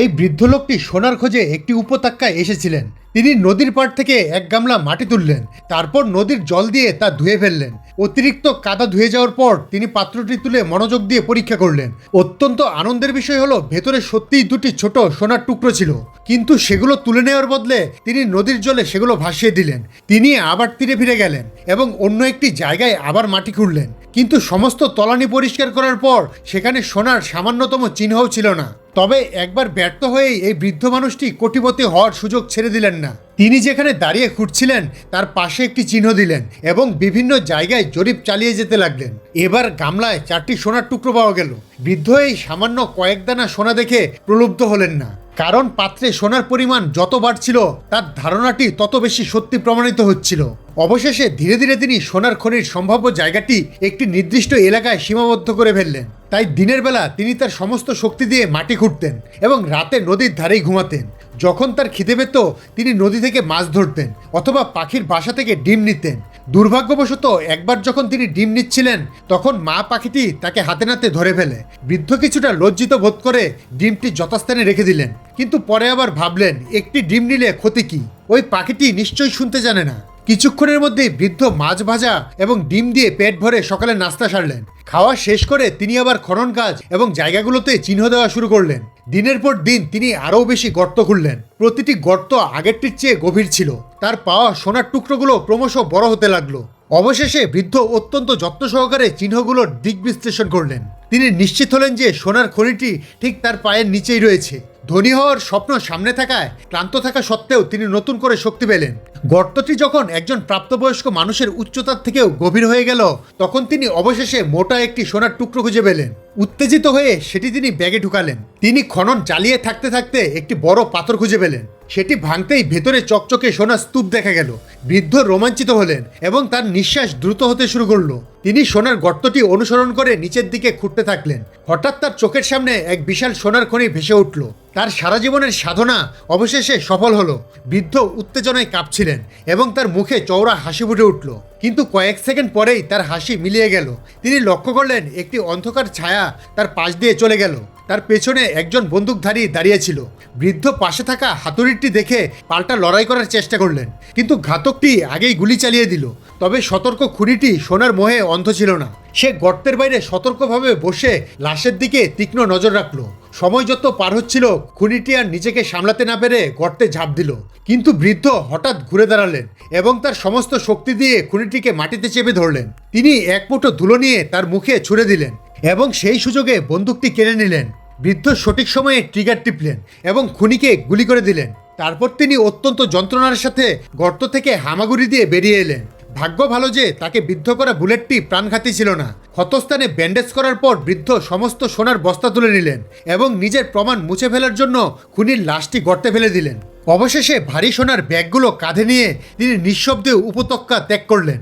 এই বৃদ্ধ লোকটি সোনার খোঁজে একটি উপত্যকায় এসেছিলেন। তিনি নদীর পাড় থেকে এক গামলা মাটি তুললেন, তারপর নদীর জল দিয়ে তা ধুয়ে ফেললেন। অতিরিক্ত কাদা ধুয়ে যাওয়ার পর তিনি পাত্রটি তুলে মনোযোগ দিয়ে পরীক্ষা করলেন। অত্যন্ত আনন্দের বিষয় হলো ভেতরে সত্যিই দুটি ছোট সোনার টুকরো ছিল, কিন্তু সেগুলো তুলে নেওয়ার বদলে তিনি নদীর জলে সেগুলো ভাসিয়ে দিলেন। তিনি আবার তীরে ফিরে গেলেন এবং অন্য একটি জায়গায় আবার মাটি খুঁড়লেন, কিন্তু সমস্ত তলানি পরিষ্কার করার পর সেখানে সোনার সামান্যতম চিহ্নও ছিল না। তবে একবার ব্যর্থ হয়েই এই বৃদ্ধ মানুষটি কোটিপতি হওয়ার সুযোগ ছেড়ে দিলেন না। তিনি যেখানে দাঁড়িয়ে খুঁড়ছিলেন তার পাশে একটি চিহ্ন দিলেন এবং বিভিন্ন জায়গায় জরিপ চালিয়ে যেতে লাগলেন। এবার গামলায় 4টি সোনার টুকরো পাওয়া গেল। বৃদ্ধ এই সামান্য কয়েক দানা সোনা দেখে প্রলুব্ধ হলেন না, কারণ পাত্রে সোনার পরিমাণ যত বাড়ছিল তার ধারণাটি তত বেশি সত্যি প্রমাণিত হচ্ছিল। অবশেষে ধীরে ধীরে তিনি সোনার খনির সম্ভাব্য জায়গাটি একটি নির্দিষ্ট এলাকায় সীমাবদ্ধ করে ফেললেন। তাই দিনের বেলা তিনি তার সমস্ত শক্তি দিয়ে মাটি খুঁড়তেন এবং রাতে নদীর ধারেই ঘুমাতেন। যখন তার খিদে পেত তিনি নদী থেকে মাছ ধরতেন অথবা পাখির বাসা থেকে ডিম নিতেন। দুর্ভাগ্যবশত একবার যখন তিনি ডিম নিচ্ছিলেন তখন মা পাখিটি তাকে হাতে নাতে ধরে ফেলে। বৃদ্ধ কিছুটা লজ্জিত বোধ করে ডিমটি যথাস্থানে রেখে দিলেন, কিন্তু পরে আবার ভাবলেন একটি ডিম নিলে ক্ষতি কি, ওই পাখিটি নিশ্চয়ই শুনতে জানে না। কিছুক্ষণের মধ্যেই বৃদ্ধ মাছ ভাজা এবং ডিম দিয়ে পেট ভরে সকালে নাস্তা সারলেন। খাওয়া শেষ করে তিনি আবার খনন কাজ এবং জায়গাগুলোতে চিহ্ন দেওয়া শুরু করলেন। দিনের পর দিন তিনি আরও বেশি গর্ত খুঁড়লেন। প্রতিটি গর্ত আগেরটির চেয়ে গভীর ছিল। তার পাওয়া সোনার টুকরোগুলো ক্রমশ বড় হতে লাগলো। অবশেষে বৃদ্ধ অত্যন্ত যত্ন সহকারে চিহ্নগুলোর দিক বিশ্লেষণ করলেন। তিনি নিশ্চিত হলেন যে সোনার খনিটি ঠিক তার পায়ের নিচেই রয়েছে। ধনী হওয়ার স্বপ্ন সামনে থাকায় ক্লান্ত থাকা সত্ত্বেও তিনি নতুন করে শক্তি পেলেন। গর্তটি যখন একজন প্রাপ্তবয়স্ক মানুষের উচ্চতার থেকেও গভীর হয়ে গেল তখন তিনি অবশেষে মোটা একটি সোনার টুকরো খুঁজে পেলেন। উত্তেজিত হয়ে সেটি তিনি ব্যাগে ঢুকালেন। তিনি খনন চালিয়ে থাকতে থাকতে একটি বড় পাথর খুঁজে পেলেন। সেটি ভাঙতেই ভেতরে চকচকে সোনার স্তূপ দেখা গেল। বৃদ্ধ রোমাঞ্চিত হলেন এবং তার নিঃশ্বাস দ্রুত হতে শুরু করলো। তিনি সোনার গর্তটি অনুসরণ করে নিচের দিকে খুঁড়তে থাকলেন। হঠাৎ তার চোখের সামনে এক বিশাল সোনার খনি ভেসে উঠল। তার সারা জীবনের সাধনা অবশেষে সফল হলো। বৃদ্ধ উত্তেজনায় কাঁপছিলেন এবং তার মুখে চওড়া হাসি ফুটে উঠল, কিন্তু কয়েক সেকেন্ড পরেই তার হাসি মিলিয়ে গেল। তিনি লক্ষ্য করলেন একটি অন্ধকার ছায়া তার পাশ দিয়ে চলে গেল। তার পেছনে একজন বন্দুকধারী দাঁড়িয়ে ছিল। বৃদ্ধ পাশে থাকা হাতুড়িটি দেখে পাল্টা লড়াই করার চেষ্টা করলেন, কিন্তু ঘাতকটি আগেই গুলি চালিয়ে দিল। তবে সতর্ক খুনিটি সোনার মোহে অন্ধ ছিল না। সে গর্তের বাইরে সতর্কভাবে বসে লাশের দিকে তীক্ষ্ণ নজর রাখলো। সময় যত পার হচ্ছিল খুনিটি আর নিজেকে সামলাতে না পেরে গর্তে ঝাঁপ দিল, কিন্তু বৃদ্ধ হঠাৎ ঘুরে দাঁড়ালেন এবং তার সমস্ত শক্তি দিয়ে খুনিটিকে মাটিতে চেপে ধরলেন। তিনি এক মুঠো ধুলো নিয়ে তার মুখে ছুঁড়ে দিলেন এবং সেই সুযোগে বন্দুকটি কেড়ে নিলেন। বৃদ্ধ সঠিক সময়ে ট্রিগার টিপলেন এবং খুনিকে গুলি করে দিলেন। তারপর তিনি অত্যন্ত যন্ত্রণার সাথে গর্ত থেকে হামাগুড়ি দিয়ে বেরিয়ে এলেন। ভাগ্য ভালো যে তাকে বিদ্ধ করা বুলেটটি প্রাণঘাতী ছিল না। ক্ষতস্থানে ব্যান্ডেজ করার পর বৃদ্ধ সমস্ত সোনার বস্তা তুলে নিলেন এবং নিজের প্রমাণ মুছে ফেলার জন্য খুনির লাশটি গর্তে ফেলে দিলেন। অবশেষে ভারী সোনার ব্যাগগুলো কাঁধে নিয়ে তিনি নিঃশব্দে উপত্যকা ত্যাগ করলেন।